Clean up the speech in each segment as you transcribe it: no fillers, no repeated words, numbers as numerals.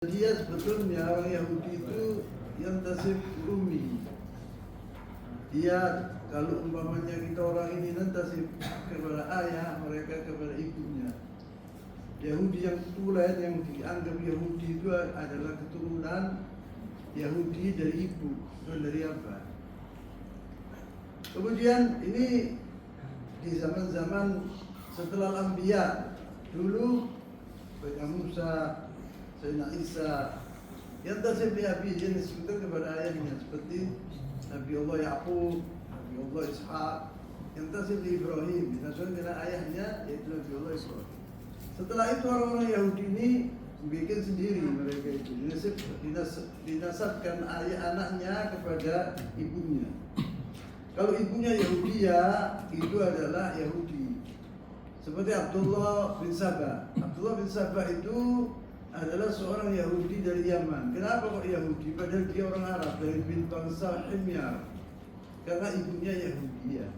Dia sebetulnya orang Yahudi itu yang tasib ummi. Dia kalau umpamanya kita orang ini tasib kepada ayah, mereka kepada ibunya. Yahudi yang tulen yang dianggap Yahudi itu adalah keturunan Yahudi dari ibu, bukan dari apa. Kemudian ini di zaman-zaman setelah Anbiya dulu Sayyidina Musa, Sayyidina Isa yang tasib di abi dia disebutkan kepada ayahnya seperti Nabi Allah Yaqub, Nabi Allah Ishaq yang tasib di Ibrahim dinasabkan dengan ayahnya yaitu Nabi Allah Ishaq. Setelah itu orang-orang Yahudi ini bikin sendiri mereka itu dinasabkan ayah anaknya kepada ibunya. Kalau ibunya Yahudi ya itu adalah Yahudi. Seperti Abdullah bin Sabah. Abdullah bin Sabah itu adalah seorang Yahudi dari Yaman. Kenapa kok Yahudi? Padahal dia orang Arab dari bangsa Himyar. Karena ibunya Yahudi ya.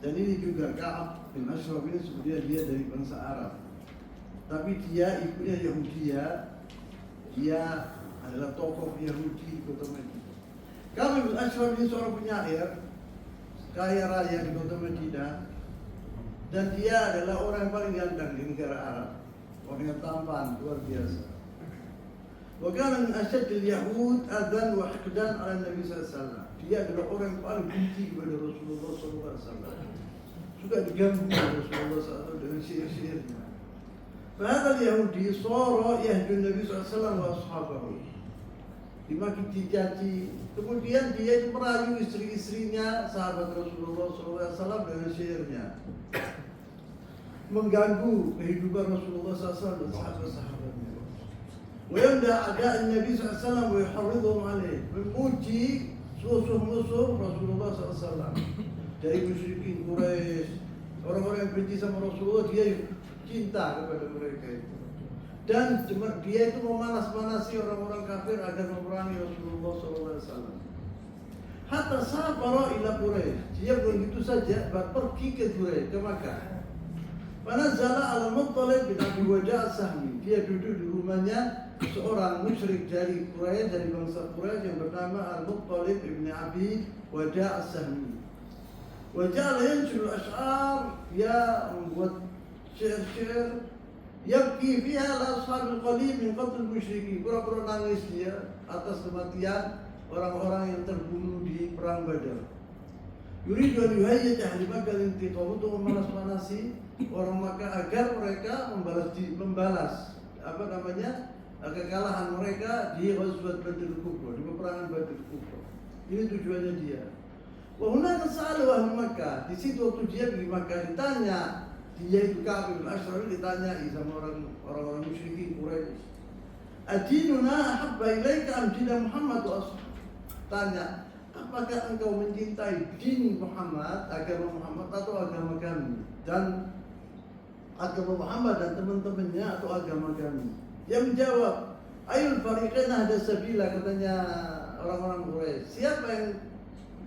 Dan ini juga Ka'ab bin Ashraf ini sebenarnya dia dari bangsa Arab. Tapi dia ibunya Yahudi ya. Dia adalah tokoh Yahudi di kota Madinah. Ka'ab bin Ashraf ini seorang penyair kaya raya di kota Madinah. Dan dia adalah orang yang paling ganteng di negara Arab. Orang yang tampan, luar biasa. Wa kana min asyaddil yahud adan wa hiqdan ala Nabi sallallahu alaihi wasallam. Dia adalah orang yang paling benci kepada Rasulullah sallallahu alaihi wasallam. Suka diganggu Rasulullah sallallahu dengan syair-syairnya. Fahadha al-Yahudi sara yahdu Nabi sallallahu alaihi wasallam wa ashabahu. Dimaki dicaci. Kemudian dia itu merayu istri-istrinya sahabat Rasulullah sallallahu alaihi wasallam dengan syairnya. Mengganggu kehidupan Rasulullah SAW dan sahabat-sahabatnya. Wayanda ada Nabi SAW wayuharridhum alaih, memuji musuh-musuh Rasulullah SAW dari musyrikin Quraisy, orang-orang yang benci sama Rasulullah dia cinta kepada mereka itu. Dan dia itu memanas-manasi orang-orang kafir agar memerangi Rasulullah SAW. Hatta safara ila Quraisy, dia begitu saja pergi ke Quraisy, ke Makkah. Panazala al-Muttalib bin Abi Wajah as-Sahmi. Dia duduk di rumahnya seorang musyrik dari Quraisy, dari bangsa Quraisy yang bernama Al-Muttalib bin Abi Wajah as-Sahmi. Wajah yanshur al-ash'ar, dia membuat syair-syair yabki fiha al-ashab al-qalil min qatl musyrikin. Pura-pura nangis dia atas kematian orang-orang yang terbunuh di perang Badar. Yuridu an yuhayyij ahli Makkah al-intiqam, untuk memanas-manasi orang Makkah agar mereka membalas kekalahan mereka di Ghazwat Badr Kubra, di peperangan Badr Kubra. Ini tujuannya dia. Wa hunaka sa'ala ahli Makkah. Di situ waktu dia di Makkah ditanya, dia itu Ka'ab bin Ashraf ditanya sama orang-orang musyrikin Quraisy. Adinuna ahabba ilaika am dina Muhammad wa ashab? Tanya, apakah engkau mencintai din Muhammad, agama Muhammad atau agama kami? Dan agama Muhammad dan teman-temannya atau agama kami? Yang menjawab, ayul fariqain ahda sabila, katanya orang-orang Quraisy. Siapa yang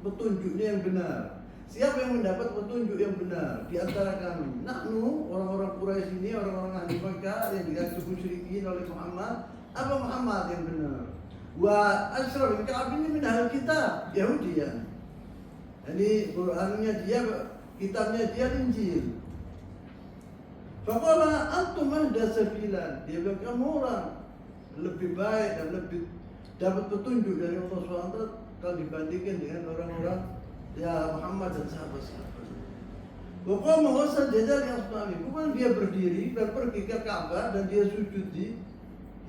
petunjuknya yang benar? Siapa yang mendapat petunjuk yang benar di antara kami? Nahnu, orang-orang Quraisy ini, orang-orang ahli Makkah yang dianggap musyrikin oleh Muhammad. Apa Muhammad yang benar? Wa Ashraf bin Ka'ab ini min ahli kitab, Yahudi ya. Jadi Qur'annya dia, kitabnya dia Injil. Faqala antum ahda sabilan. Dia bilang kamu orang lebih baik dan lebih dapat petunjuk dari Allah SWT kalau dibandingkan dengan orang-orang ya Muhammad dan sahabat-sahabat. Wa qama wa sajada li ashabi. Kemudian dia berdiri dan pergi ke Ka'bah dan dia sujud di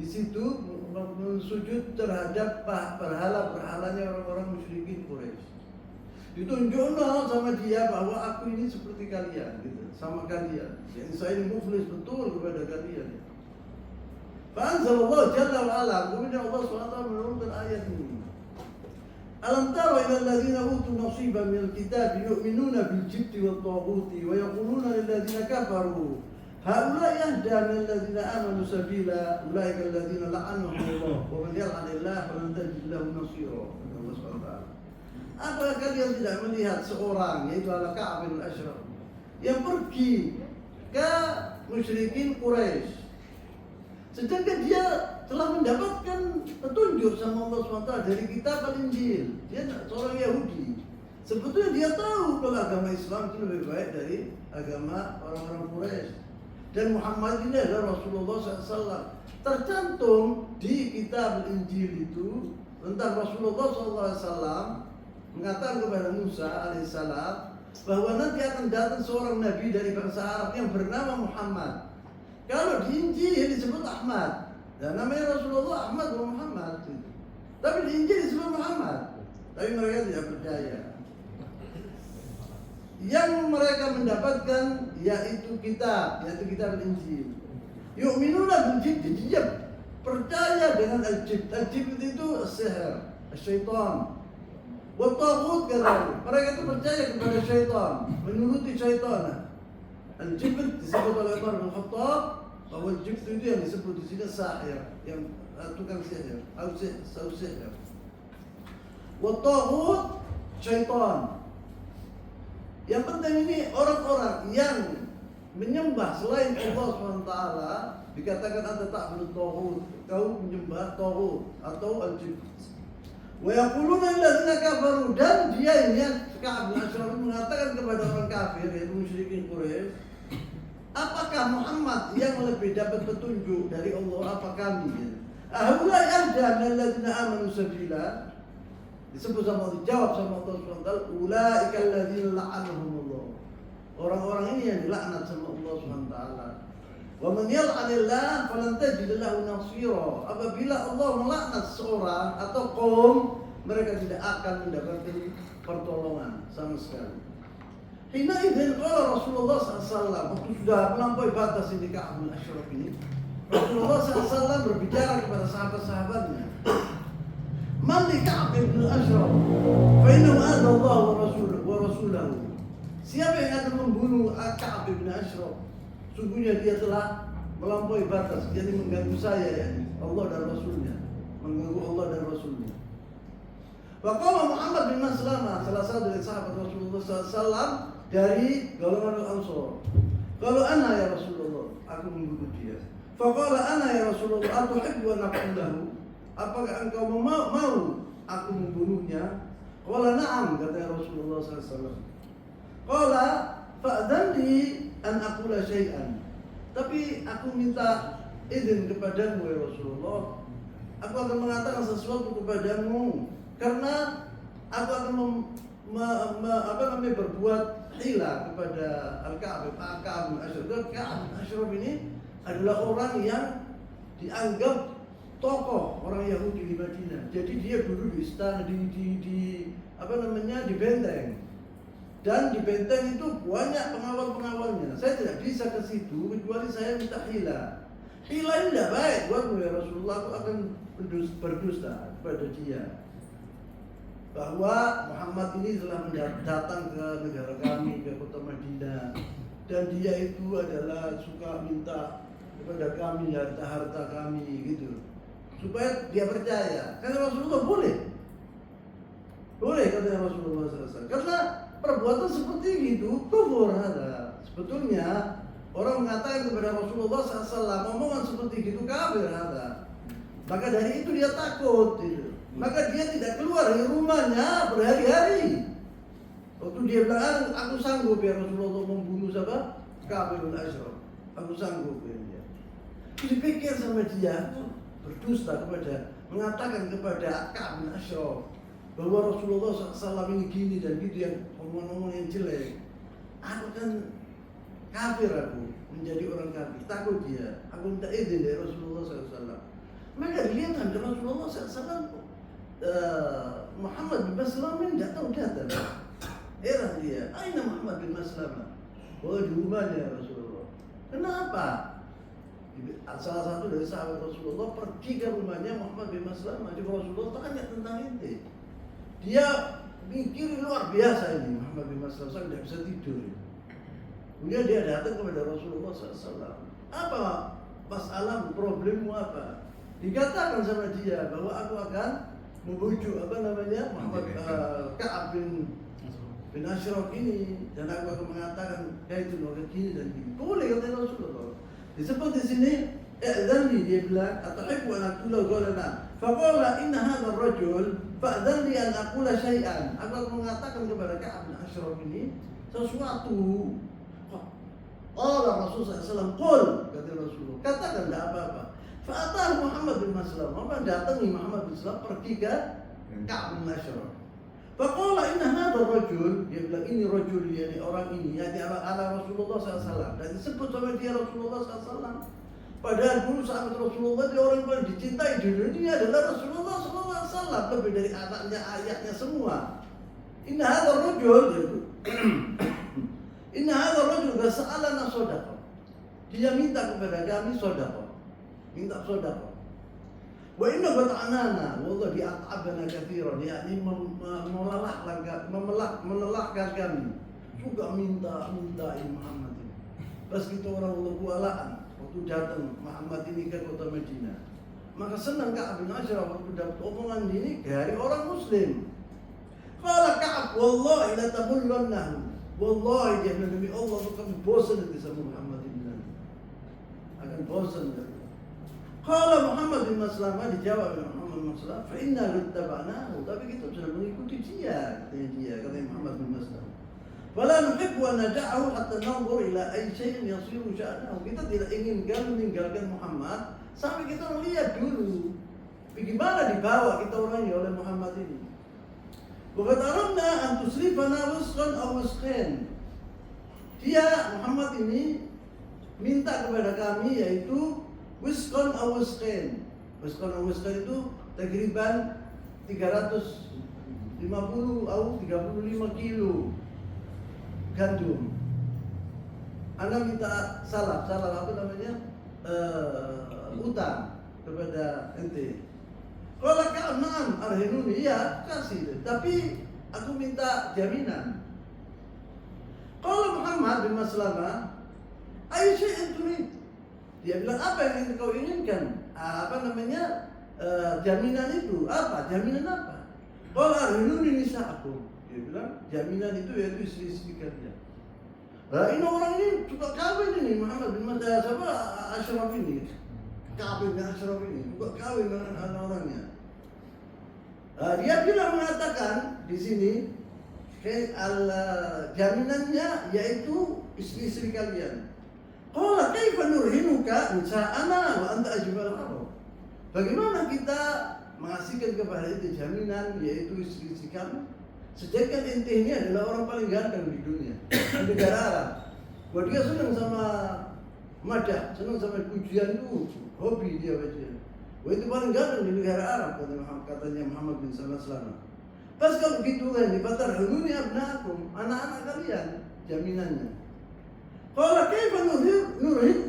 situ, sujud terhadap berhala-berhalanya orang-orang musyrikin Quraisy. Ditunjukkan sama dia bahwa aku ini seperti kalian, gitu, sama kalian. Yang saya ini muflis betul kepada kalian. Fa'anzalallahu jalla wa ala, kemudian Allah SWT menurunkan ayat ini. Alam tara ila alladziina utu nasiban minal kitab yu'minuna bil jibti wat taghuti wa yaquluna lil ladziina kafaru haula yahda min alladziina amanu sabila ulaika alladziina la'anahumullah wa man yal'anillah falan tajid lahu nasira. Allah SWT. Apakah kalian tidak melihat seorang yaitu Al-Ka'ab bin Ashraf yang pergi ke musyrikin Quraisy, sedangkan dia telah mendapatkan petunjuk sama Allah SWT dari kitab Al-Injil. Dia seorang Yahudi. Sebetulnya dia tahu kalau agama Islam itu lebih baik dari agama orang-orang Quraisy. Dan Muhammad ini adalah Rasulullah SAW. Tercantum di kitab Al-Injil itu tentang Rasulullah SAW mengatakan kepada Musa alaihissalam bahwa nanti akan datang seorang nabi dari bangsa Arab yang bernama Muhammad. Kalau di Injil disebut Ahmad, dan namanya Rasulullah Ahmad wa Muhammad. Tapi di Injil disebut Muhammad. Tapi mereka tidak percaya. Yang mereka mendapatkan yaitu kitab Injil. Yu'minuna bil jibt, dia percaya dengan al-jibt. Al-jibt itu sihir, syaitan. Wa taghut kadzalik. Mereka itu percaya kepada syaitan, menuruti syaitan. Al-jibt disebut oleh Umar bin Khattab bahwa al-jibt itu yang disebut di sini sahir, yang tukang sihir, atau sihir. Wa taghut syaitan. Yang penting ini orang-orang yang menyembah selain Allah SWT dikatakan anda ta'budut taghut, kau menyembah taghut atau al-jibt. Wa yaquluna alladziina kafaru, dan dia ini Ka'ab bin Ashraf mengatakan kepada orang kafir yaitu musyrikin Quraisy, apakah Muhammad yang lebih dapat petunjuk dari Allah apa kami? Ahulai ahda min alladziina amanu sabila. Disebut sama Allah, dijawab sama Allah SWT, ulaika alladzina la'anahumullah. Orang-orang ini yang dilaknat sama Allah SWT. Wa man yal'anillah falan tajid lahu nasira. Apabila Allah melaknat seorang atau kaum, mereka tidak akan mendapatkan pertolongan sama sekali. Hina idzin qala Rasulullah SAW, waktu sudah melampaui batas ini Ka'ab bin Ashraf ini, Rasulullah SAW berbicara kepada sahabat-sahabatnya, man li Ka'ab bin Ashraf fa innahu adha Allah wa rasulahu. Siapa yang akan membunuh Ka'ab bin Ashraf, sungguhnya dia telah melampaui batas, jadi mengganggu saya, ya, Allah dan Rasulnya, mengganggu Allah dan Rasulnya. Waqala Muhammad bin Maslamah, salah satu dari sahabat Rasulullah SAW dari golongan Ansor. Kalau ana ya Rasulullah, aku membunuh dia. Faqala ana ya Rasulullah, atuhibbu an aqtulahu? Apakah engkau mau aku membunuhnya? Qala na'am, kata Rasulullah SAW. Qala fa'dhan li an aqula syai'an. Tapi aku minta izin kepadamu ya Rasulullah. Aku akan mengatakan sesuatu kepadamu karena aku akan berbuat hila kepada Al-Ka'ab bin Ashraf. Ka'ab bin Ashraf ini adalah orang yang dianggap tokoh orang Yahudi di Madinah. Jadi dia dulu di istana di benteng. Dan di benteng itu banyak pengawal-pengawalnya. Saya tidak bisa ke situ kecuali saya minta hila. Hila ini tidak baik buatmu ya Rasulullah. Aku akan berdusta kepada dia bahwa Muhammad ini telah datang ke negara kami, ke kota Madinah, dan dia itu adalah suka minta kepada kami harta-harta kami gitu, supaya dia percaya. Kata Rasulullah boleh kata Rasulullah SAW. Karena perbuatan seperti itu kufur ada. Sebetulnya orang mengatakan kepada Rasulullah SAW omongan seperti itu kafir ada. Maka dari itu dia takut gitu. Maka dia tidak keluar dari rumahnya berhari-hari. Waktu dia bilang aku sanggup ya Rasulullah membunuh siapa? Ka'ab bin Ashraf. Aku sanggup ya dia. Dipikir sama dia berdusta kepada, mengatakan kepada Ka'ab bin Ashraf bahwa Rasulullah SAW ini gini dan gitu, yang omongan-omongan yang jelek. Aku kan kafir, aku menjadi orang kafir, takut dia. Aku minta izin dari Rasulullah SAW. Maka dilihat dari Rasulullah SAW, Muhammad bin Maslamah ini tidak tahu datang. Heran dia, aina Muhammad bin Maslamah? Oh di rumahnya Rasulullah. Kenapa? Salah satu dari sahabat Rasulullah pergi ke rumahnya Muhammad bin Maslamah. Coba Rasulullah tanya tentang ini. Dia mikir luar biasa ini Muhammad bin Maslamah, saya tidak bisa tidur. Kemudian dia datang kepada Rasulullah SAW. Apa masalah, problemmu apa? Dikatakan sama dia bahwa aku akan membujuk Muhammad Ka'ab bin Ashraf ini, dan aku akan mengatakan itu gini dan gini. Boleh kata Rasulullah. Disebut di sini i'dhan li, dia bilang, atahibbu an aqula qala na'am. Faqala inna hadha ar-rajul fa'dhan li an aqula syai'an. Aku mengatakan kepada Ka'ab bin Ashraf ini sesuatu. Qala Rasulullah SAW, qul, kata Rasulullah, katakan tidak apa-apa. Fa'atah Muhammad bin Maslam, datangi Muhammad bin Maslam pergi ke Ka'ab bin Ashraf. Faqala inna hadha ar-rajul, dia bilang ini rajul, yani orang ini, yani ala Rasulullah SAW. Dan disebut sama dia Rasulullah SAW. Padahal dulu sahabat Rasulullah dia orang yang paling dicintai di dunia adalah Rasulullah SAW, lebih dari anaknya, ayahnya semua. Inna hadha ar-rajul, inna hadha ar-rajul sa'alana shadaqah. Dia minta kepada kami shadaqah. Minta shadaqah. Wa inna bat'anana, wallah dia at'abana katsiran, yakni melelahkan kami. Juga minta Muhammad ini. Pas kita orang kualaan waktu datang Muhammad ini ke kota Madinah. Maka senang Ka'ab bin Ashraf waktu dapat omongan ini dari orang Muslim. Qala Ka'ab, wallahi la tabullannahu. Wallahi dia bilang demi Allah kami bosan dengan sama Muhammad ini. Akan bosan. Qala Muhammad bin Maslamah, dijawab oleh Muhammad bin Maslamah, fa inna lattaba'nahu, tapi kita sudah mengikuti dia, kata Muhammad bin Maslamah. Fala nuhibbu an nad'ahu hatta nanzur ila ay shay'in yasiru sya'nahu. Kita tidak ingin meninggalkan Muhammad sampai kita melihat dulu bagaimana dibawa kita orangnya oleh Muhammad ini. Wa qad aradna an tusrifana wasqan aw wasqain. Dia Muhammad ini minta kepada kami yaitu Wisqan aw wisqain. Wisqan aw wisqain itu takriban 350 atau 35 kilo gandum. Anda minta salam apa namanya? Utang kepada ente. Kalau Ka'ab na'am arhinuni, ya kasih, tapi aku minta jaminan. Kalau Muhammad bin Maslamah, ayu syai'in turid. Dia bilang apa yang kau inginkan? Jaminan itu apa? Jaminan apa? Qala arhinuni nisa'akum. Dia bilang jaminan itu yaitu istri-istri kalian. Nah ini orang ini suka kawin ini Muhammad bin Ashraf ini. Ka'ab bin Ashraf ini suka kawin dengan anak-orangnya. Dia bilang mengatakan di sini jaminannya yaitu istri-istri kalian. Qala kaifa nurhinuka nisa'ana wa anta ajmal arab. Bagaimana kita mengasihkan kepada itu jaminan yaitu istri-istri kami, sedangkan ente ini adalah orang paling ganteng di dunia, di negara Arab. Wah dia senang sama madah, senang sama pujian itu, hobi dia baca. Wah itu paling ganteng di negara Arab, katanya Muhammad bin Sallallahu. Pas kalau begitu kan, dibatar huluni abnaakum, anak-anak kalian, jaminannya. Qala kaifa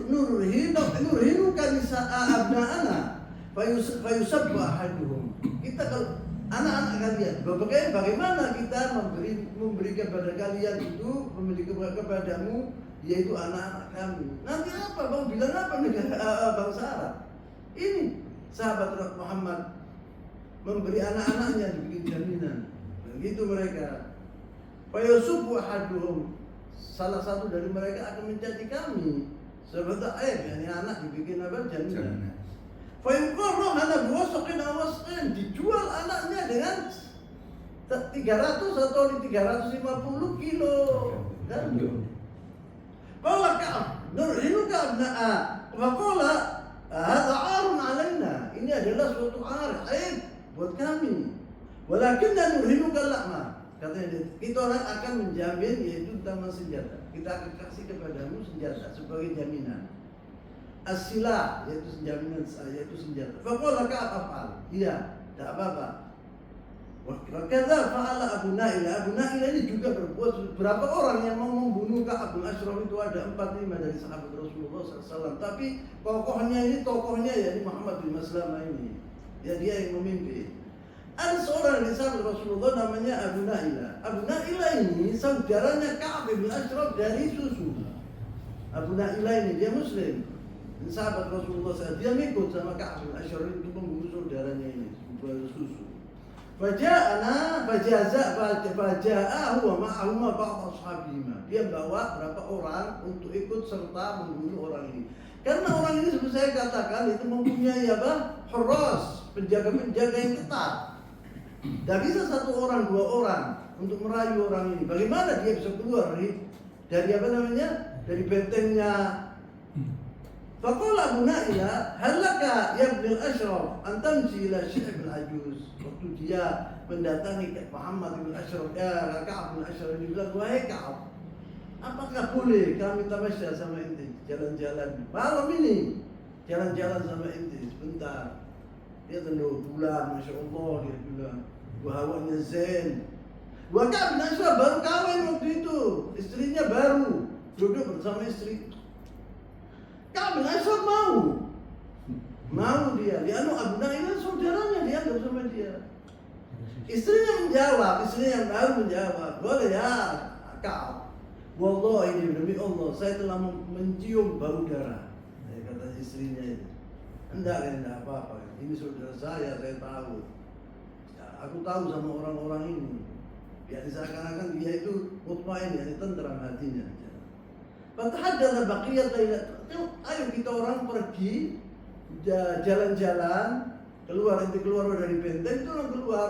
nurhinuka nisa'a abna'ana fayusabbu ahaduhum. Kita kalau anak-anak kalian, bagaimana kita memberi kepada kalian itu, memberi kepadamu yaitu anak-anak kami. Nanti apa? Bang bilang apa negara bangsa Arab? Ini sahabat Muhammad memberi anak-anaknya dibikin jaminan. Begitu mereka. Fayusabbu ahaduhum. Salah satu dari mereka akan mencaci kami sebagai yakni anak dibikin apa jaminan. Fa yuqarru ana biwasqin aw wasqin, dijual anaknya dengan 300 atau 350 kilo gandum. Qala Ka'ab nurhinuka abna'a wa qala hadha 'arun 'alaina, ini adalah suatu aib buat kami. Walakinna nurhinuka al-la'ma, katanya kita orang akan menjamin yaitu tentang senjata. Kita akan kasih kepadamu senjata sebagai jaminan. As-silah yaitu jaminan yaitu senjata. Faqala Ka'ab af'al. Iya, tidak apa-apa. Wa kadza fa'ala Abu Na'ilah. Abu Na'ilah ini juga berbuat. Berapa orang yang mau membunuh Ka'ab bin Ashraf itu ada 4-5 dari sahabat Rasulullah SAW. Tapi tokohnya yakni Muhammad bin Maslamah ini. Ya dia yang memimpin. Ada seorang di sahabat Rasulullah namanya Abu Na'ilah. Abu Na'ilah ini saudaranya Ka'ab bin Ashraf dari susu. Abu Na'ilah ini dia Muslim, sahabat Rasulullah SAW. Dia mengikut sama Ka'ab bin Ashraf untuk membunuh saudaranya ini, susu. Faja'ahu wa ma'ahuma ba'd ashabihima. Dia bawa berapa orang untuk ikut serta membunuh orang ini. Karena orang ini seperti saya katakan itu mempunyai hurras, penjaga-penjaga yang ketat. Tidak bisa satu orang, dua orang untuk merayu orang ini. Bagaimana dia bisa keluar dari dari bentengnya? Faqala Abu Na'ilah, halaka ya ibn al-Ashraf an tamshi ila Syekh al-Ajuz. Waktu dia mendatangi Muhammad bin Ashraf, Ka'ab bin Ashraf, dia bilang, wahai Ka'ab, apakah boleh kami tamasya sama ente, jalan-jalan malam ini, jalan-jalan sama ente sebentar? Dia tentu bulan, Masya Allah, dia bilang, hawanya zen. Ka'ab bin Ashraf baru kawin waktu itu, istrinya baru duduk bersama istri. Ka'ab bin Ashraf mau dia Abu Na'ilah saudaranya, dianggap sama dia. Istrinya yang baru menjawab, boleh ya Ka'ab, wallahi demi Allah saya telah mencium bau darah. Kata istrinya itu, enggak apa-apa, ini saudara saya tahu. Aku tahu sama orang-orang ini. Ya seakan-akan dia itu mutmain, tenteram hatinya. Fatahaddatsa baqiyat lailat. Ayo kita orang pergi jalan-jalan, keluar dari benteng, itu orang keluar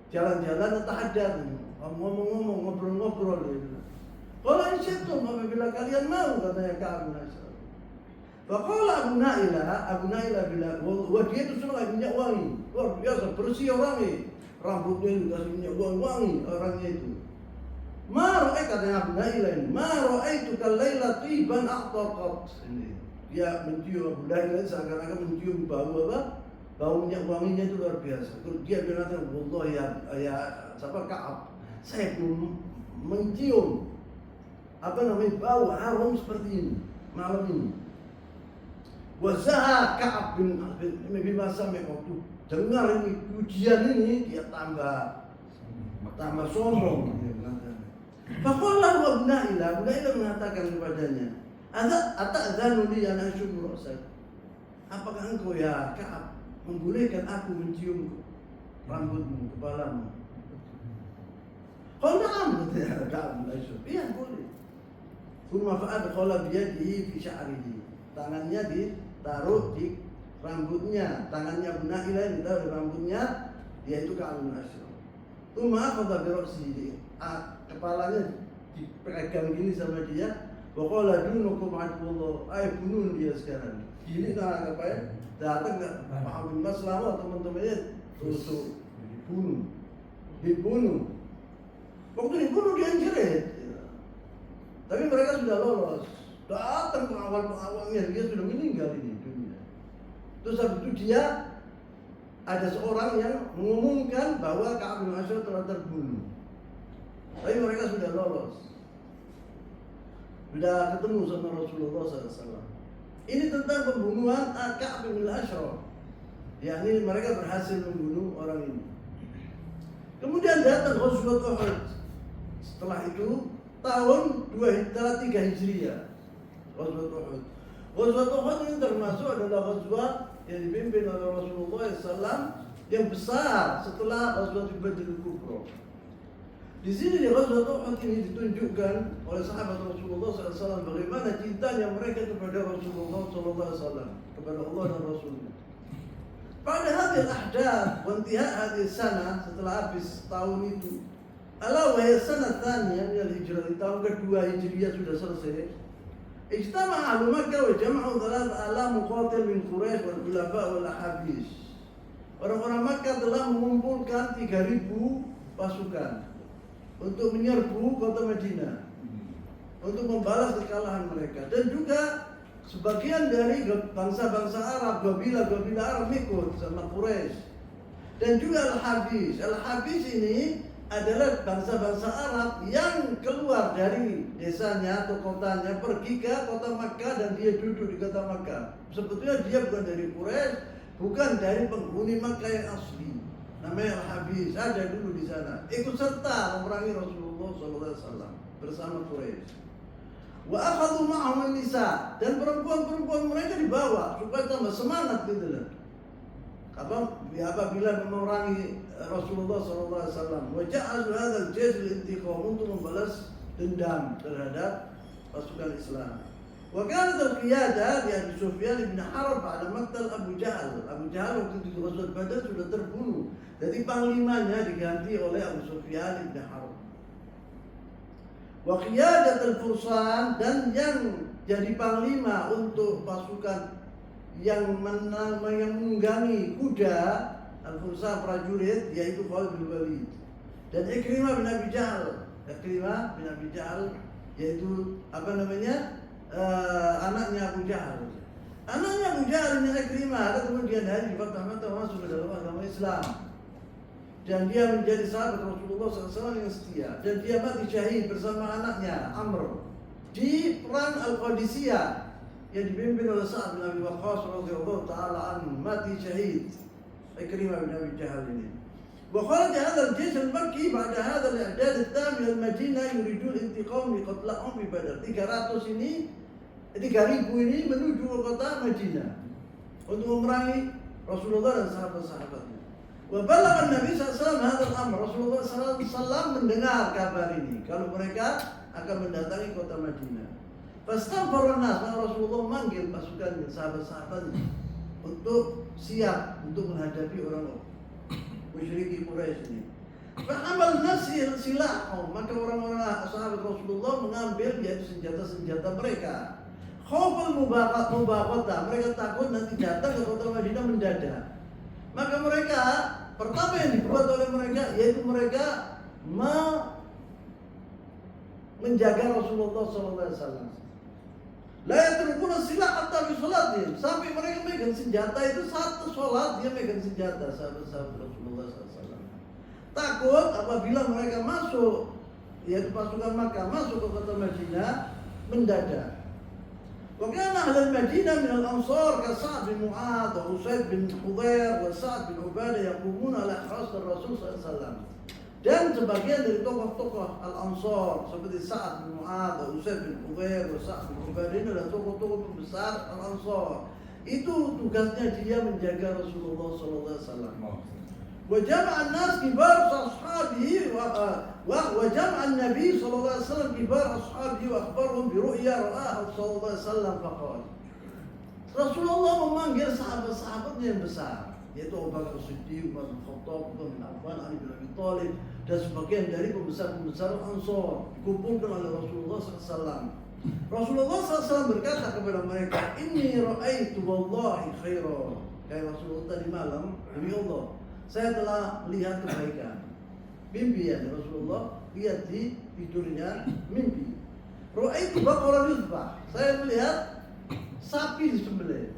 jalan-jalan, tahaddath, ngomong-ngomong, ngobrol-ngobrol gitu. Qala in syi'tum, apabila kalian mau, katanya Ka'ab bin Ashraf. Faqala Abu Na'ilah bilang, wah dia itu sudah minyak wangi, luar biasa, bersih orangnya, rambutnya dikasih minyak wangi orangnya itu. Katanya Abu Na'ilah ini, ma ra'aitu kal-laila tiban a'taqat. Ini dia mencium, Abu Na'ilah seakan-akan mencium bau minyak wanginya itu luar biasa. Terus dia bilang, wallahi ya Ka'ab, saya belum mencium bau harum seperti ini malam ini. Wazaha Ka'ab bin Masam waktu dengar ini pujian ini, dia tambah sombong. Faqala Abu Na'ilah mengatakan kepadanya, ata'dzanu li an ashum ra'sak? Apakah engkau ya Ka'ab membolehkan aku mencium rambutmu, kepalamu? Qala na'am, kata Ka'ab bin Ashraf, iya boleh. Thumma fa'adkhala biyadihi fi sya'rihi. Tangannya ditaruh di rambutnya, tangannya Abu Na'ilah ditaruh di rambutnya, yaitu Ka'ab bin Ashraf. Thumma akhadha bi ra'sihi, kepalanya dipegang gini sama dia. Wa qala dunukum aduwallah, ayo bunuh dia sekarang. Gini apa ya? Datang ke Muhammad bin Maslamah, teman-temannya tusuk, dibunuh. Waktu dibunuh dia jerit. Tapi mereka sudah lolos. Datang pengawal-pengawalnya, dia sudah meninggal ini dunia. Terus habis itu dia ada seorang yang mengumumkan bahwa Ka'ab bin Ashraf telah terbunuh. Tapi mereka sudah lolos, sudah ketemu sama Rasulullah SAW. Ini tentang pembunuhan Ka'ab bin Ashraf. Yakni mereka berhasil membunuh orang ini. Kemudian datang Ghazwat Uhud. Setelah itu tahun 3 Hijriah, Ghazwat Uhud. Ghazwat Uhud ini termasuk adalah ghazwat yang dipimpin oleh Rasulullah SAW yang besar setelah Ghazwat Badr Kubra. Di sini di Ghazwat Uhud ini ditunjukkan oleh sahabat Rasulullah SAW bagaimana cintanya mereka kepada Rasulullah SAW, kepada Allah dan Rasulnya. Pada hadil ahdath wa intihai hadil sana, setelah habis tahun itu, ala wa sanah tsaniyah min al-hijrah, di tahun kedua Hijriah sudah selesai. Ijtama'a ahlu Makkah wa jama'u 3,000 muqatil min Quraisy wal khulafa wal ahabis. Orang-orang Makkah telah mengumpulkan 3.000 pasukan untuk menyerbu kota Madinah, untuk membalas kekalahan mereka. Dan juga sebagian dari bangsa-bangsa Arab, kabilah-kabilah Arab ikut sama Quraisy. Dan juga Al-Habis. Al-Habis ini adalah bangsa-bangsa Arab yang keluar dari desanya atau kotanya, pergi ke kota Makkah dan dia duduk di kota Makkah. Sebetulnya dia bukan dari Quraisy, bukan dari penghuni Makkah yang asli. Namanya Al-Habis, ada dulu di sana. Ikut serta memerangi Rasulullah SAW bersama Quraisy. Wa akhadhu ma'ahum an-nisa, dan perempuan-perempuan mereka dibawa supaya tambah semangat gitu loh. apabila memerangi Rasulullah SAW. Waja'al hadzal jaysh al-intiqam, untuk membalas dendam terhadap pasukan Islam. Wa kanat al-qiyadah di Abi Sufyan bin Harb pada maktal Abu Jahal. Abu Jahal waktu di Ghazwat Badar sudah terbunuh. Jadi panglimanya diganti oleh Abu Sufyan bin Harb. Wa qiyadat al-fursan, dan yang jadi panglima untuk pasukan yang menunggangi kuda al-fursan prajurit, yaitu Khalid bin Walid. Dan Ikrimah bin Abi Jahal. Ikrimah bin Abi Jahal yaitu anaknya Abu Jahal. Anaknya Abu Jahal ini Ikrimah, kemudian hari di Fatah Makkah masuk ke dalam agama Islam. Dan dia menjadi sahabat Rasulullah SAW yang setia. Dan dia mati syahid bersama anaknya Amr di perang Al-Qadisiyah yang dipimpin oleh Sa'ad bin Abi Waqqas radhiyallahu taala anhu, mati syahid Ikrimah bin Abi Jahal ini. وخرج هذا الجيش المكي بعد هذا الإعداد التام إلى المدينة يريدون الانتقام لقتلهم في بدر. 300 ini, 3000 ini menuju ke kota Madinah untuk memerangi Rasulullah dan sahabat-sahabatnya. Wa balagha Nabi SAW hadzal amr. Rasulullah SAW mendengar kabar ini, kalau mereka akan mendatangi kota Madinah. Fastaghfara an-nas, maka Rasulullah memanggil pasukan sahabat-sahabatnya untuk siap untuk menghadapi orang musyrikin Quraisy ini. Fa'amal nasir silahum, maka orang-orang sahabat Rasulullah mengambil yaitu senjata-senjata mereka. Khaufal mubaqata, mereka takut nanti datang ke kota Madinah mendadak. Maka mereka, pertama yang dibuat oleh mereka yaitu mereka menjaga Rasulullah SAW. La yatrukuna silah hatta fi salatihim, sampai mereka megang senjata itu satu sholat dia megang senjata, sahabat-sahabat Rasulullah SAW. Takut apabila mereka masuk, yaitu pasukan Makkah masuk ke kota Madinah mendadak. Wa kana ahlul Madinah min al-ansar ka Sa'd bin Mu'adz wa Usayd bin Hudhair wa Sa'd bin Ubadah yaqumuna ala hiras Rasul SAW. Dan sebagian dari tokoh-tokoh Al-Ansar seperti Sa'ad bin Mu'adz, Usayd bin Hudhair, Sa'ad bin Ubadah adalah tokoh-tokoh pembesar Al-Ansar. Itu tugasnya dia menjaga Rasulullah SAW. Wa jama'a an-nas kibar ashabihi wa jama'a an-nabi sallallahu alaihi wasallam kibar ashabihi wa akhbarhum bi ru'ya ra'aha sallallahu alaihi wasallam faqala. Rasulullah memanggil sahabat-sahabatnya yang besar, yaitu Abu Bakar Siddiq, Umar bin Khattab, Uthman bin Affan, Ali bin Abi Thalib, dan sebagian dari pembesar-pembesar Ansar dikumpulkan oleh Rasulullah SAW. Rasulullah SAW berkata kepada mereka, Inni ra'aitu wallahi khaira. Kayak Rasulullah tadi malam, demi Allah, saya telah melihat kebaikan. Mimpi ya Rasulullah, lihat di tidurnya mimpi. Ra'aitu baqara yuzbah. Saya melihat sapi disembelih.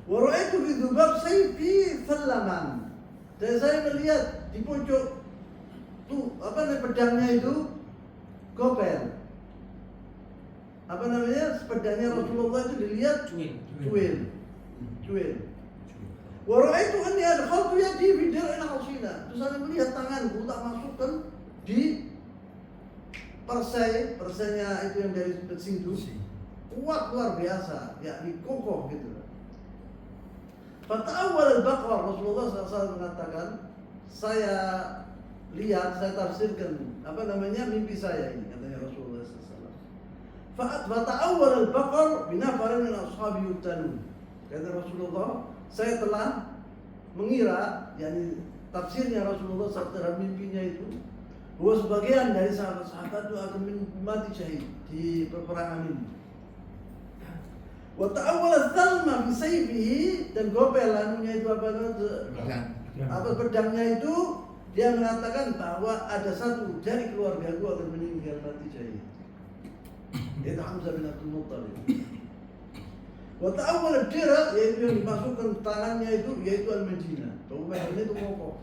Wa ra'aitu fi dhubab sayfi thallaman. Dan saya melihat di pojok tuh pedangnya itu gopel. Apa namanya? Pedangnya Rasulullah itu dilihat cuil. Wa ra'aitu anni adkhaltu yadi fi dir'in hasina. Terus saya melihat tanganku tak masukkan di persenya itu yang dari besi itu kuat luar biasa, yakni kokoh gitu. Fata'awwal al-baqar, Rasulullah SAW mengatakan, saya tafsirkan mimpi saya ini, katanya Rasulullah SAW. Fata'awwal al-baqar binafarin min ashabi yuftanun. Kata Rasulullah, saya telah mengira, yakni tafsirnya Rasulullah terhadap mimpinya itu, bahwa sebagian dari sahabat-sahabat itu akan mati syahid di peperangan ini. Wa ta'awwala thalma bi sayfihi, dan gopel anunya itu pedangnya itu dia mengatakan bahwa ada satu dari keluarga gua akan meninggal mati syahid. Itu Hamzah bin Abdul Muttalib. Wa ta'awwala ad-dira, yaitu yang dimasukkan tangannya itu yaitu Al-Madinah. Bahwa itu kokoh,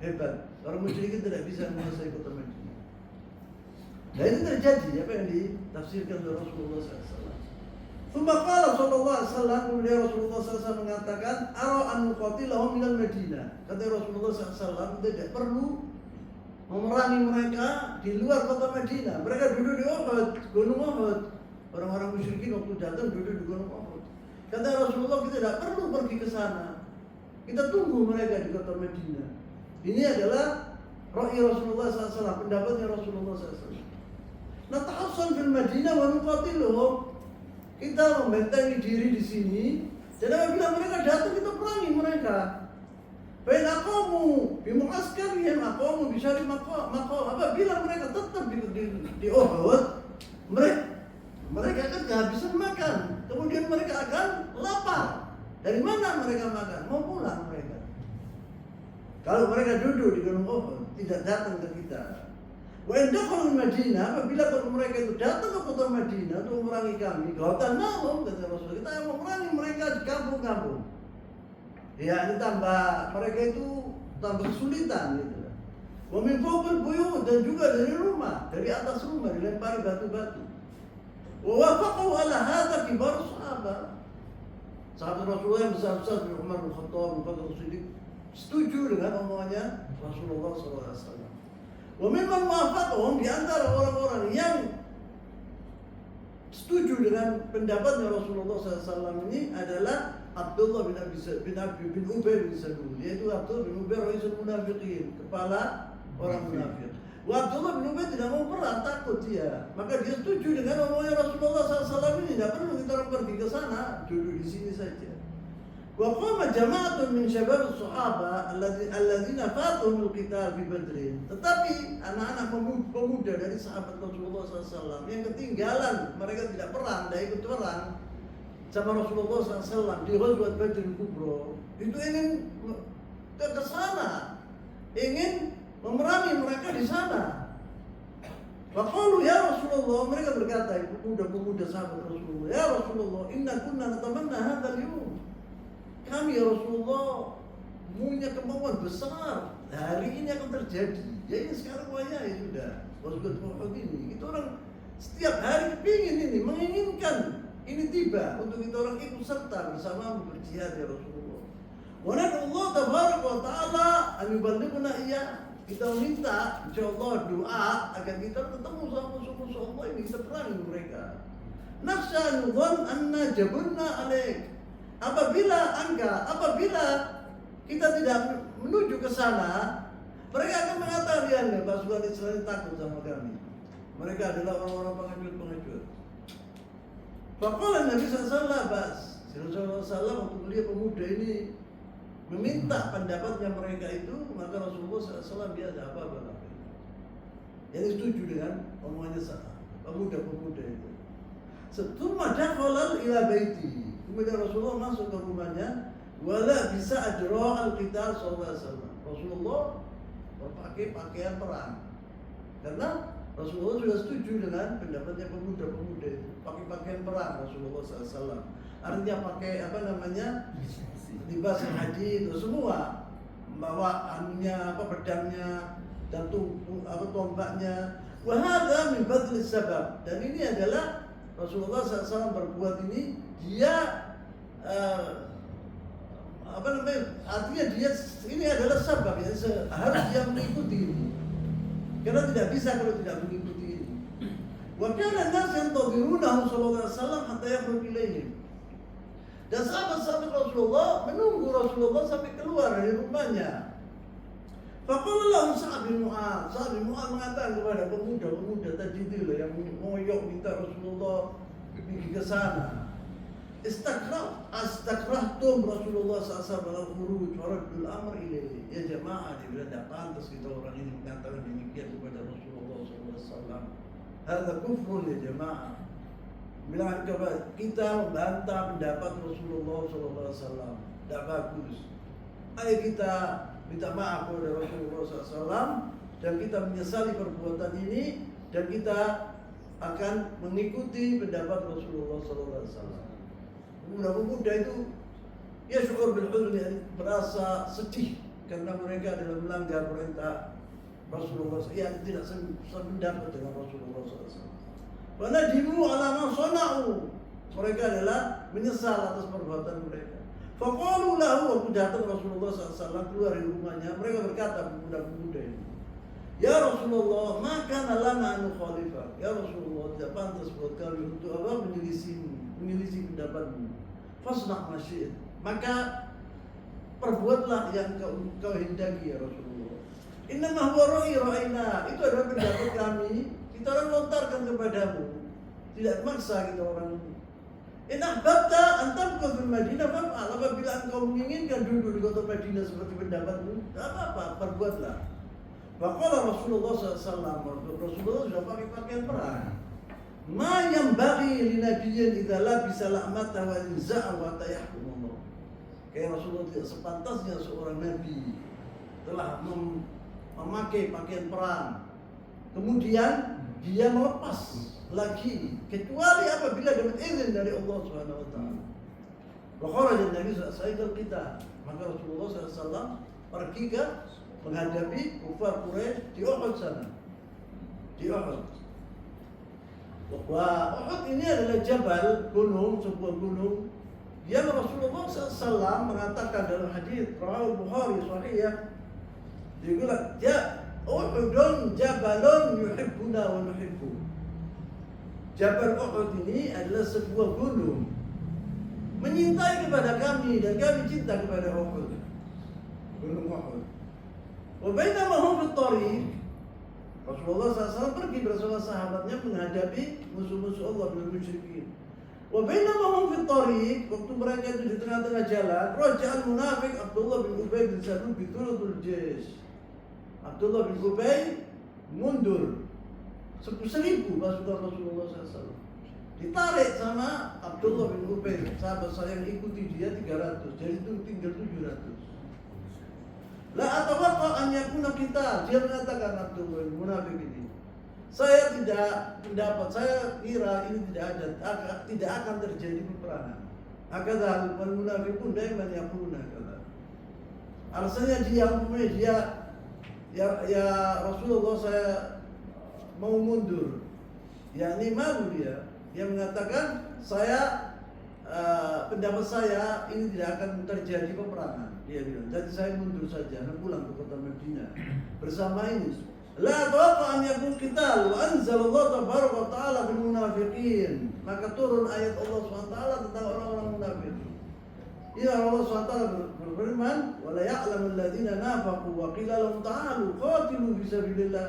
hebat. Orang musyrikin tidak bisa menguasai kota Madinah. Dan itu terjadi apa yang ditafsirkan oleh Rasulullah SAW. Tsumma qala sallallahu alaihi wasallam, kemudian Rasulullah SAW mengatakan, ara an nuqatilahum minal Madinah. Kata Rasulullah SAW, tidak perlu memerangi mereka di luar kota Madinah. Mereka duduk di Uhud, Gunung Uhud. Orang-orang musyrikin waktu datang duduk di Gunung Uhud. Kata Rasulullah, kita tidak perlu pergi ke sana. Kita tunggu mereka di kota Madinah. Ini adalah ra'yi Rasulullah SAW, pendapatnya Rasulullah SAW. Natahassan fil Madinah wa nuqatiluhum. Kita membentengi diri di sini, dan apabila mereka datang kita perangi mereka. Bain aqamu bi mu'askarihim aqamu bi syari maqam. Apabila mereka tetap di Uhud, mereka akan kehabisan makan. Kemudian mereka akan lapar. Dari mana mereka makan? Mau pulang mereka. Kalau mereka duduk di gunung Uhud, tidak datang ke kita. Wa indaqal Madinah, apabila kalau mereka itu datang ke kota Madinah untuk memerangi kami, qatalnahum, kata Rasul, kita yang memerangi mereka di kampung-kampung. Ya, ini mereka itu tambah kesulitan gitu. Wa min fawqil buyut, dan juga dari rumah, dari atas rumah dilempari batu-batu. Wa wafaqu ala hadza kibar sahabat. Sahabat Rasulullah yang besar-besar seperti Umar bin Khattab, Abu Bakar Siddiq setuju dengan omongannya Rasulullah SAW. Wa mimman wafaqahum, di antara orang-orang yang setuju dengan pendapatnya Rasulullah SAW ini adalah Abdullah bin Ubay bin Salul, yaitu Abdullah bin Ubay Raisul Munafiqin, kepala orang munafik. Wa Abdullah bin Ubay tidak mau perang, takut dia. Maka dia setuju dengan omongannya Rasulullah SAW ini, tidak perlu kita orang pergi ke sana, duduk di sini saja. Wa qama jama'atun min syabab as-sahaba alladzina fatuhum al-qital fi Badr. Tetapi anak-anak pemuda dari sahabat Rasulullah SAW yang ketinggalan, mereka tidak perang, tidak ikut perang sama Rasulullah SAW di Ghazwat Badr Kubra, itu ingin ke sana, ingin memerangi mereka di sana. Faqalu ya Rasulullah, mereka berkata, pemuda-pemuda sahabat Rasulullah, ya Rasulullah, inna kunna natamanna hadzal yawm. Kami ya Rasulullah punya kemauan besar, hari ini akan terjadi. Ya ini sekarang wayai sudah. Ghazwat Uhud ini, kita orang setiap hari kepingin ini, menginginkan ini tiba untuk kita orang ikut serta bersama berjihad ya Rasulullah. Wa nad'ullah tabaraka wa ta'ala an yuballighuna iya. Kita minta insyaallah doa agar kita ketemu sama musuh-musuh Allah ini, kita perangi mereka. Nakhsha an anna jabunna alaik. Apabila kita tidak menuju ke sana, mereka akan mengatakan ya pasukan Israel takut sama kami. Mereka adalah orang-orang pengecut. Faqala Nabi sallallahu alaihi wasallam untuk melihat pemuda ini meminta pendapatnya mereka itu, maka Rasulullah SAW biasa apa-apa. Yang setuju dengan omongannya pemuda-pemuda itu. Setelah dakhala ila baiti, kemudian Rasulullah masuk ke rumahnya, wala bisa ajra al-qital sallallahu alaihi wasallam. Rasulullah berpakai pakaian perang. Karena Rasulullah sudah setuju dengan pendapatnya pemuda-pemuda itu, pakai pakaian perang Rasulullah SAW. Artinya pakai libas haji itu semua, bawa pedangnya dan tombaknya. Wa hadza min fadlis sabab, dan ini adalah Rasulullah SAW berbuat ini, dia artinya dia ini adalah sebab ya, harus dia mengikuti ini. Karena tidak bisa kalau tidak mengikuti ini. Wa kana an-nas yantazirunahu sallallahu alaihi wasallam hatta yakhruj ilaihim. Dan sahabat-sahabat Rasulullah menunggu Rasulullah sampai keluar dari rumahnya. Faqala lahum Sa'd bin Mu'adz. Sa'd bin Mu'adz mengatakan kepada pemuda-pemuda tadi itu yang ngoyok minta Rasulullah pergi ke sana. Istakrahtum Rasulullah SAW al-khuruj waradul amr ilaihi. Ya jamaah, dia bilang tidak pantas kita orang ini mengatakan demikian kepada Rasulullah SAW. Hadza kufrun ya jamaah. Bilang kepada kita membantah pendapat Rasulullah SAW, tidak bagus. Ayo kita minta maaf kepada Rasulullah SAW dan kita menyesali perbuatan ini, dan kita akan mengikuti pendapat Rasulullah SAW. Pemuda-pemuda itu ya syukur bil huzn, merasa sedih karena mereka adalah melanggar perintah Rasulullah yang tidak sependapat dengan Rasulullah SAW. Karena dimu alama sonau, mereka adalah menyesal atas perbuatan mereka. Faqalu lahu, waktu datang Rasulullah SAW keluar dari rumahnya, mereka berkata pemuda-pemuda ini, ya Rasulullah, maka lana anu khalifah. Ya Rasulullah, tidak pantas buat kami untuk menyelisih pendapatmu. Fasna' masyid. Maka perbuatlah yang kau hendaki ya Rasulullah. Innama huwa ra'ina, itu adalah pendapat kami, kita orang lontarkan kepadamu, tidak maksa kita orang. In ahbabta an tabqa fil Madinah fa'al, apabila engkau menginginkan duduk di kota Madinah seperti pendapatmu, tak apa-apa, perbuatlah. Faqala Rasulullah SAW, Rasulullah sudah pakai pakaian perang. Ma yanbaghi li nabiyyin idza labisa la'mata wa inza'a wa tayahkum Allah. Kayak Rasulullah tidak sepantasnya seorang nabi telah memakai pakaian perang, kemudian dia melepas lagi kecuali apabila dapat izin dari Allah Subhanahu wa taala. Wa kharaja Nabi sallallahu kita, maka Rasulullah SAW pergi ke menghadapi kufar Quraisy di Uhud sana. Di Uhud. Wah, Uhud ini adalah jabal, gunung, sebuah gunung yang Rasulullah SAW mengatakan dalam hadis Rawal Bukhari Sahih ya, dia bilang, ya Uhudun jabalun yuhibbuna wa nuhibbu. Jabal Uhud ini adalah sebuah gunung menyintai kepada kami dan kami cinta kepada Uhud. Gunung Uhud. Wa bainama hum fi thariq, Rasulullah SAW pergi bersama sahabatnya menghadapi musuh-musuh Allah bil musyrikin. Wa bainama hum fi thariq, waktu mereka itu di tengah-tengah jalan, raja'al munafiq Abdullah bin Ubay bin Salul bi thuluthul jaysh. Abdullah bin Ubay mundur 1,000 pasukan Rasulullah SAW. Ditarik sama Abdullah bin Ubay, sahabat saya yang ikuti dia 300, jadi itu tinggal 700. La atawaqqa an yakuna kita, dia mengatakan Abdullah bin munafik ini, saya tidak pendapat, saya kira ini tidak akan terjadi peperangan. Hakadha al-munafiqun daiman yaquluna kadza. Alasannya dia ya Rasulullah, saya mau mundur. Yakni malu dia mengatakan saya pendapat saya ini tidak akan terjadi peperangan. Dia bilang, jadi saya mundur saja, pulang ke kota Madinah. Bersama ini, la tawaqqa an yakun qital wa anzalallahu tabaraka wa ta'ala bil munafiqin. Maka turun ayat Allah SWT tentang orang-orang munafik. Ya Allah SWT berfirman, wa la ya'lamu alladziina nafaqu wa qila lahum ta'alu qatilu fi sabilillah.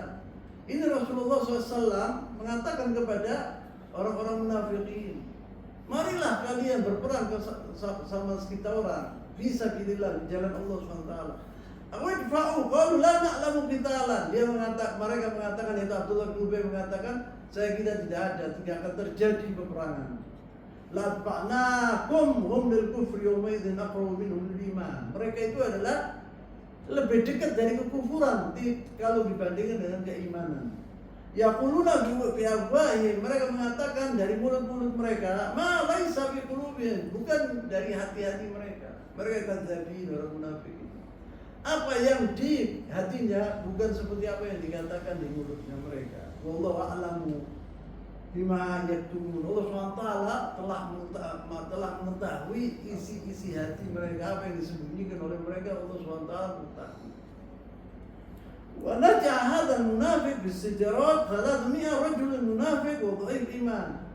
Ini Rasulullah SAW mengatakan kepada orang-orang munafikin, marilah kalian berperang sama kita orang bisa pilihlah di jalan Allah SWT. Awidfa'u qalu la na'lamu qitalan. Mereka mengatakan, yaitu Abdullah bin Ubay mengatakan, saya kira tidak akan terjadi peperangan. La ta'nakum hum lil kufri yawma idzin aqrabu minhum lil iman. Mereka itu adalah lebih dekat dari kekufuran kalau dibandingkan dengan keimanan. Yaquluna bi afwahihim, mereka mengatakan dari mulut-mulut mereka, ma laisa fi qulubihim, bukan dari hati-hati mereka. Mereka kadzabin, orang munafik. Apa yang di hatinya bukan seperti apa yang dikatakan di mulutnya mereka. Wallahu a'lamu bima yaktumun. Allah SWT telah mengetahui isi hati mereka, apa yang disembunyikan oleh mereka. Allah SWT mengetahui. Wa naja'a hadzal munafiq bis-sijarat 300 rajul munafiq wa dhaif iman.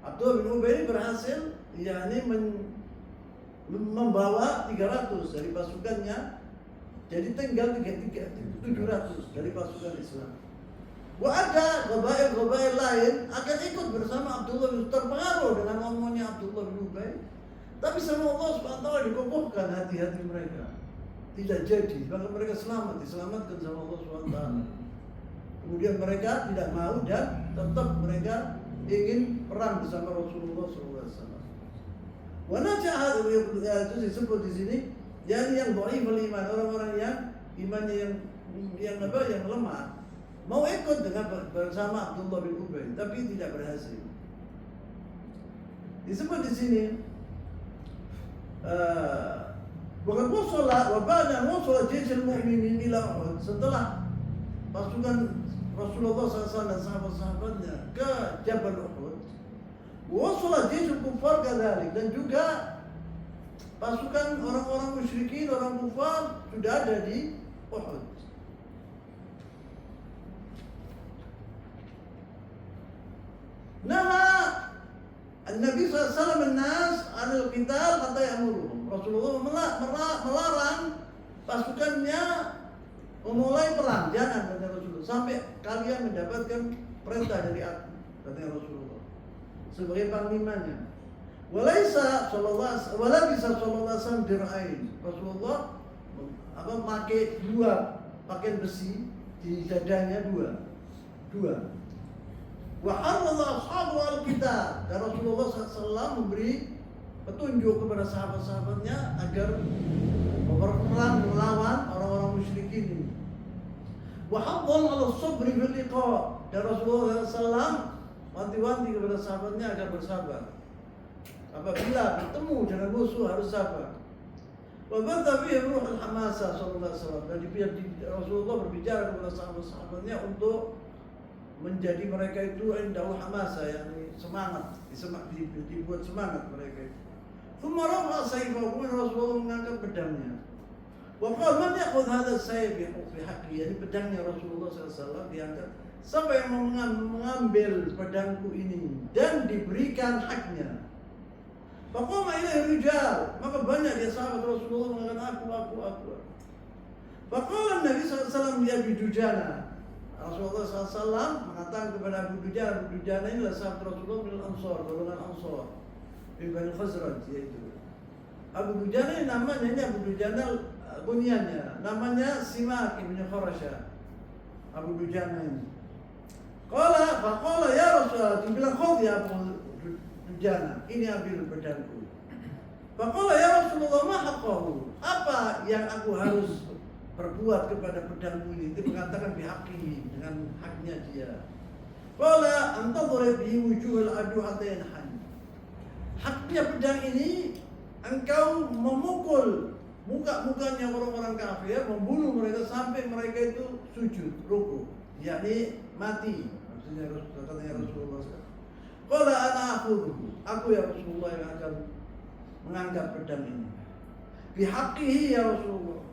Abdullah bin Ubay berhasil membawa 300 dari pasukannya, jadi tinggal 700 dari pasukan Islam. Wa ada qabail lain akan ikut bersama Abdullah bin, terpengaruh dengan omongannya Abdullah bin Ubay, tapi sama Allah SWT dikokohkan hati-hati mereka, tidak jadi, maka mereka diselamatkan sama Allah SWT. Kemudian mereka tidak mau dan tetap mereka ingin perang bersama Rasulullah SAW. Wanajah itu disebut di sini, yang dhaiful iman, orang-orang yang imannya yang lemah, mau ikut bersama Abdullah bin Ubay, tapi tidak berhasil. Disebut di sini, bukan musola, wabana musola jizil mu'minin ila Uhud. Setelah pasukan Rasulullah SAW dan sahabat-sahabatnya ke Jabal Uhud, wasola jizil kufar kadzalik, dan juga pasukan orang-orang musyrikin, orang kufar sudah ada di Uhud. Nah, Nabi SAW menas anil qital hatta ya'muruhum. Rasulullah melarang pasukannya memulai perang. Jangan, kata Rasulullah, sampai kalian mendapatkan perintah dari aku, kata Rasulullah sebagai panglimanya. Walaisa sallallahu alaihi wasallam dir'ain. Rasulullah pakai dua pakaian besi di dadanya, dua. Wa harrala ashabu al-qital. Dan Rasulullah SAW memberi petunjuk kepada sahabat-sahabatnya agar berperang melawan orang-orang musyrikin ini. Wa haddhal 'ala as-sabri bil liqa. Dan Rasulullah SAW wanti-wanti kepada sahabatnya agar bersabar. Apabila bertemu dengan musuh harus sabar. Wa badha fihi ruh al-hamasa sallallahu alaihi wasallam. Dan Rasulullah berbicara kepada sahabat-sahabatnya untuk menjadi mereka itu indahu hamasa, yakni semangat, dibuat semangat mereka itu. Thumma rafa'a sayfahu, Rasulullah mengangkat pedangnya. Wa qala man ya'khudh hadha as-sayf bi haqqi, yani pedangnya Rasulullah SAW diangkat. Siapa yang mengambil pedangku ini dan diberikan haknya? Faqama ilaihi rijal, maka banyak dia sahabat Rasulullah mengatakan aku. Faqala Nabi SAW li Abi Dujana. Rasulullah SAW mengatakan kepada Abu Dujana. Abu Dujana ini adalah sahabat Rasulullah bin Ansar, golongan Ansar bin Bani Khazraj, yaitu Abu Dujana. Ini namanya, ini Abu Dujana kunyannya, namanya Simak ibn Kharasha. Abu Dujana ini faqala ya Rasulullah, dibilang khudh ya Abu Dujana, ini ambil pedangku. Faqala ya Rasulullah ma haqqahu, apa yang aku harus berbuat kepada pedangmu ini? Dia mengatakan bihaqi, dengan haknya dia. Qala antadrib bi wujuhil adu hatta yanhan. Haknya pedang ini engkau memukul muka-mukanya orang-orang kafir, membunuh mereka sampai mereka itu sujud, ruku, yakni mati. Maksudnya Rasulullah. Qala ana akhudhu, aku ya Rasulullah yang akan mengangkat pedang ini. Bihaqihi ya Rasulullah.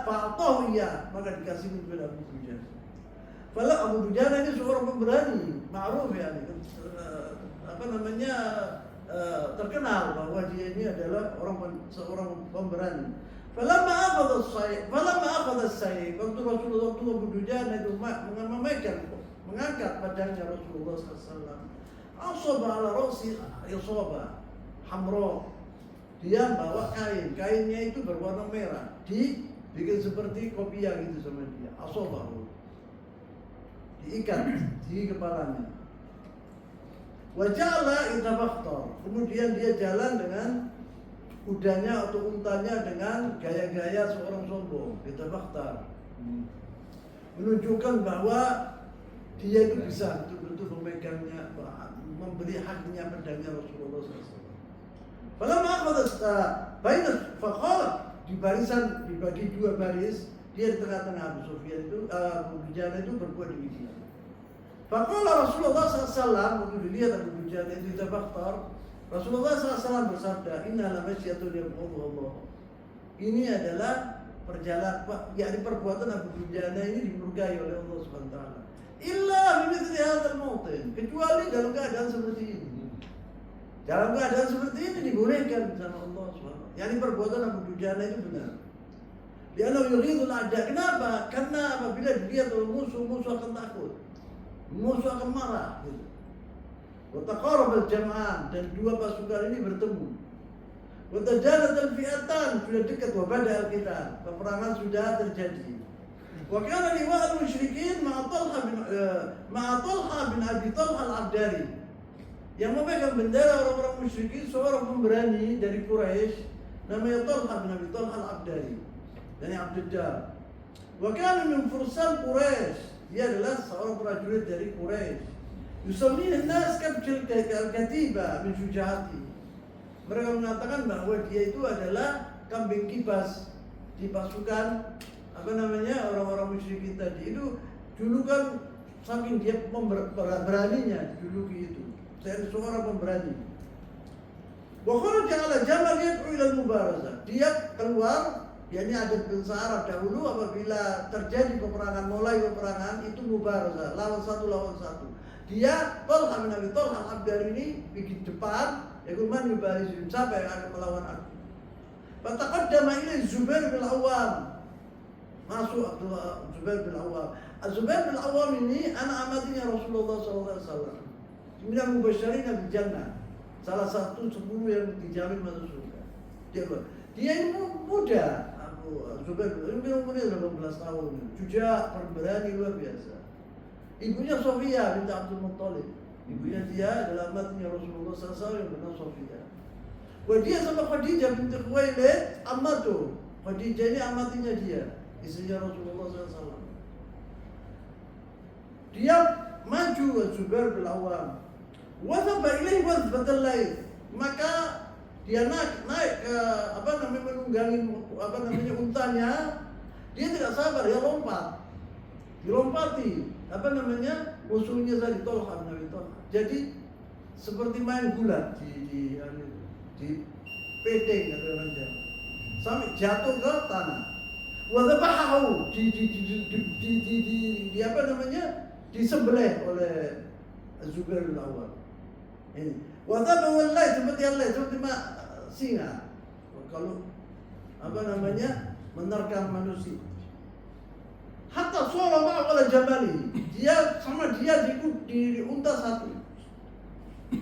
Fa'atahu iya, maka dikasih kepada Abu Dujana. Fala Abu Dujana ini seorang pemberani, ma'ruf ya, terkenal bahwa dia ini adalah seorang pemberani. Falamma akhadha as-sayf, waktu Rasulullah Abu Dujana itu mengangkat pedangnya Rasulullah SAW. Asaba ala ra'si isaba hamra. Dia bawa kainnya itu berwarna merah, dibikin seperti kopiah gitu sama dia. Asobahu, diikat di kepalanya. Waja'ala itabakhtar, kemudian dia jalan dengan kudanya atau untanya dengan gaya-gaya seorang sombong. Itabakhtar, menunjukkan bahwa dia itu bisa betul-betul memegangnya, memberi haknya pedangnya Rasulullah SAW. Falamma akhadha faqala, dibagi dua baris, dia di tengah-tengah. Abu Sufyan itu, Abu Dujana itu berbuat demikian. Faqala Rasulullah SAW, waktu dilihat Abu Dujana itu tabakhtar, Rasulullah SAW bersabda, inna la masyatun yabghadhu Allah. Ini adalah perjalanan, yakni perbuatan Abu Dujana ini dimurkai oleh Allah SWT. Illa bimithli hadzal mawtin, kecuali dalam keadaan seperti ini. Dalam keadaan seperti ini dibolehkan sama Allah SWT. Yani perbuatan Abu Dujana itu benar. Dia yuridul ada. Kenapa? Karena apabila dilihat oleh musuh akan takut, musuh akan marah. Gitu. Wa taqarab al-jam'an, dan dua pasukan ini bertemu. Wa tajalat al-fi'atan, sudah dekat, wa bada al-qital, peperangan sudah terjadi. Wa kana liwa'ul musyrikin ma'a Talha bin Abi Talha al-Abdari. Yang memegang bendera orang-orang musyrikin seorang pemberani dari Quraisy, namanya Talha bin Abi Talha al-Abdari, dari Abdul Dar. Wa kana min fursan Quraisy, dia adalah seorang prajurit dari Quraisy. Yusammihi an-nas al-katiba min syuja'ati. Mereka mengatakan bahwa dia itu adalah kambing kibas di pasukan orang-orang musyrikin tadi. Itu dulu kan saking dia beraninya dulu itu. Saya seorang pemberani. Wa kharaja ala jamal yad'u ila al-mubarazah. Dia keluar, yakni adat bangsa Arab dahulu apabila terjadi peperangan, mulai peperangan itu mubarazah, lawan satu. Dia Talha bin Abi Talha al-Abdari ini di depan, yaqul man yubarizu, siapa yang akan melawan aku? Fataqaddama ilaihi Zubair bin Awam. Masuk Abdullah Zubair bin Awam. Zubair bin Awam ini anak amatinya Rasulullah SAW. Minal mubasysyirin bil jannah. Salah satu 10 yang dijamin masuk surga. Dia ini muda, Zubair bin umurnya 18 tahun. Jujur, pemberani luar biasa. Ibunya Sofia binti Abdul Muttalib. Ibunya dia adalah amatinya Rasulullah SAW yang bernama Sofia. Wah, dia sama Khadijah binti Khuwailid, ammatu. Khadijah ini amatinya dia, istrinya Rasulullah SAW. Dia maju Zubair bin Awam. Wasaba ilaihi wasbatal lail. Maka dia naik ke menunggangi untanya. Dia tidak sabar, dia lompat. Dilompati musuhnya tadi Talha bin Abi Talha. Jadi seperti main gulat di pedeng atau orang Jawa. Sampai jatuh ke tanah. Wa dhabahu disembelih oleh Zubair bin Awam. Ini. Wa dhabahu wallahi seperti singa. Kalau menerkam manusia. Hatta suara ma'wala jamali. Dia di unta satu.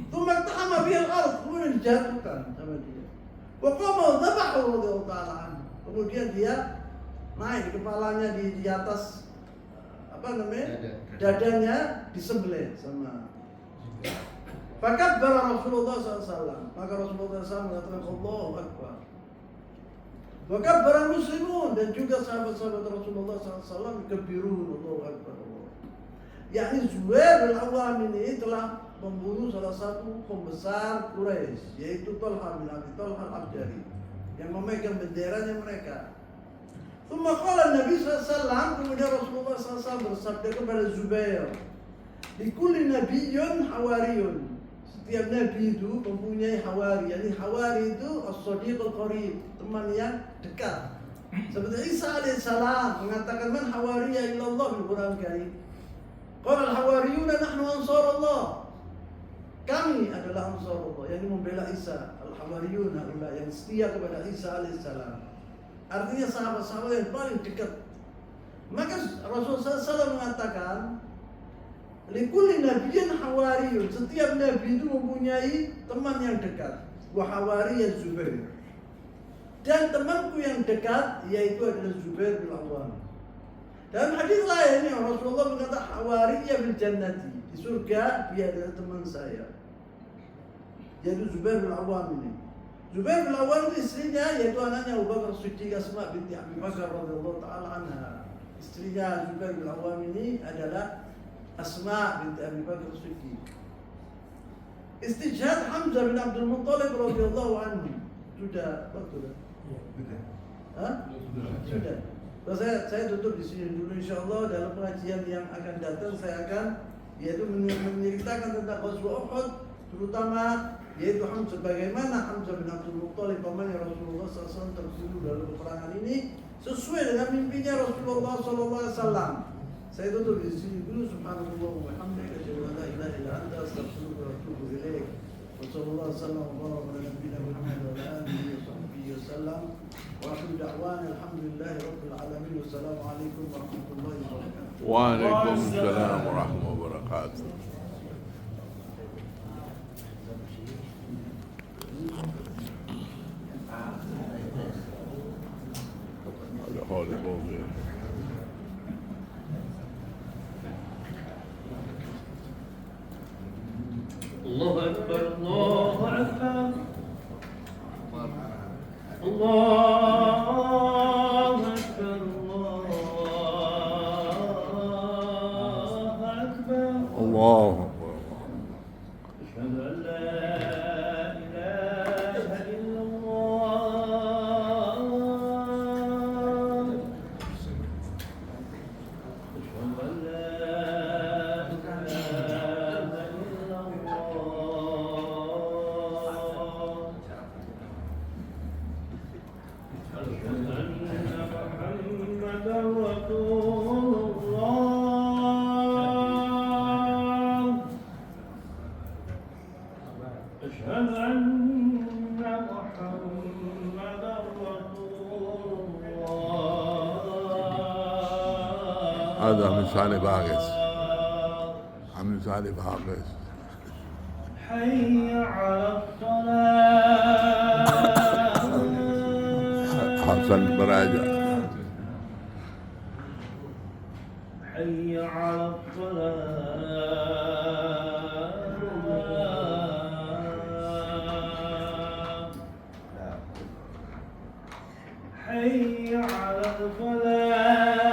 Tsumma ta'ama biha al-ard, kemudian dijatuhkan sama dia. Wa qama dhabahu radhiyallahu ta'ala anhu. Kemudian dia naik kepalanya di atas dadanya disembelih sama. Fakabbara Rasulullah SAW. Maka Rasulullah SAW mengatakan Allahu Akbar. Wa kabbara muslimun, dan juga sahabat-sahabat Rasulullah SAW kebirun Allahu Akbar. Yakni Zubair bin Awam ini telah membunuh salah satu pembesar Quraisy, yaitu Talha bin Abi Talha al-Abdari, yang memegang benderanya mereka. Tsumma qala Nabi SAW, kemudian Rasulullah SAW bersabda kepada Zubair, "Likulli nabiyyun hawariyun." Setiap nabi itu mempunyai hawari. Yani hawari itu as-sadiq al-qarib, teman yang dekat. Seperti Isa alaihissalam mengatakan, "Man hawariya illallah" bil Quran Karim. Qala al-hawariyuna nahnu ansarullah. Kami adalah ansarullah, yang membela Isa. Al-hawariyuna adalah yang setia kepada Isa alaihissalam. Artinya sahabat-sahabat yang paling dekat. Maka Rasulullah SAW mengatakan, likulli nabiyyin hawariyun. Setiap nabi itu mempunyai teman yang dekat. Wa hawariyya Zubair. Dan temanku yang dekat yaitu adalah Zubair bin Awam. Dalam hadis lain yang Rasulullah mengatakan hawariyya bil jannati. Di surga dia adalah teman saya. Yaitu Zubair bin Awam ini. Zubair bin Awam itu istrinya yaitu anaknya Abu Bakar Siddiq Asma binti Abi Bakar radhiyallahu taala anha. Istrinya Zubair bin Awam ini adalah Asma binti Abi Bakar Siddiq. Istijhad Hamzah bin Abdul Muttalib radhiyallahu anhu. Sudah waktu dah? Sudah. Terus saya tutup di sini dulu, insyaallah. Dalam pengajian yang akan datang saya akan yaitu menceritakan tentang Ghazwa Uhud, terutama yaitu Hamzah, bagaimana Hamzah bin Abdul Muttalib pamannya Rasulullah SAW terbunuh dalam peperangan ini sesuai dengan mimpinya Rasulullah SAW. Saya tutup di sini dulu. Subhanallah wa bihamdihi, asyhadu an la ilaha illa anta, astaghfiruka wa atubu ilaik. Wa sallallahu ala nabiyyina Muhammad wa ala alihi wa sahbihi wasallam. Wa akhiru da'wana alhamdulillahi rabbil alamin. Wassalamu alaikum warahmatullahi wabarakatuh. Waalaikumsalam warahmatullahi wabarakatuh. Ada hal boleh. الله أكبر الله أكبر الله أكبر الله أكبر الله أشهد أن لا إله إلا الله أشهد أن لا إله إلا الله أشهد أن محمدا رسول الله هذا من سالي باقس. من سالي باقس. حي على الصلاة حسن براجع. حي على الصلاة حي على الفلاح